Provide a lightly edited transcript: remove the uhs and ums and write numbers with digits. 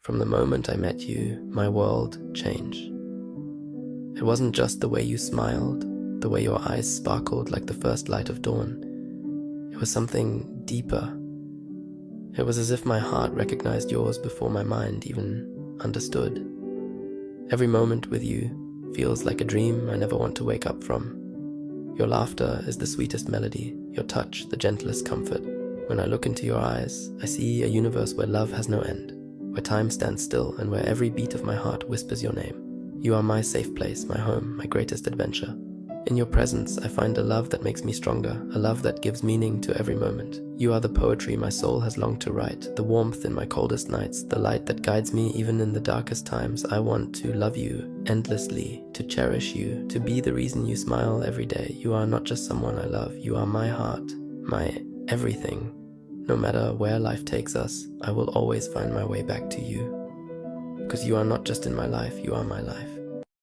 From the moment I met you, my world changed. It wasn't just the way you smiled, the way your eyes sparkled like the first light of dawn. It was something deeper. It was as if my heart recognized yours before my mind even understood. Every moment with you feels like a dream I never want to wake up from. Your laughter is the sweetest melody, your touch the gentlest comfort. When I look into your eyes, I see a universe where love has no end, where time stands still, and where every beat of my heart whispers your name. You are my safe place, my home, my greatest adventure. In your presence, I find a love that makes me stronger, a love that gives meaning to every moment. You are the poetry my soul has longed to write, the warmth in my coldest nights, the light that guides me even in the darkest times. I want to love you endlessly, to cherish you, to be the reason you smile every day. You are not just someone I love, you are my heart, my everything. No matter where life takes us, I will always find my way back to you. Because you are not just in my life, you are my life.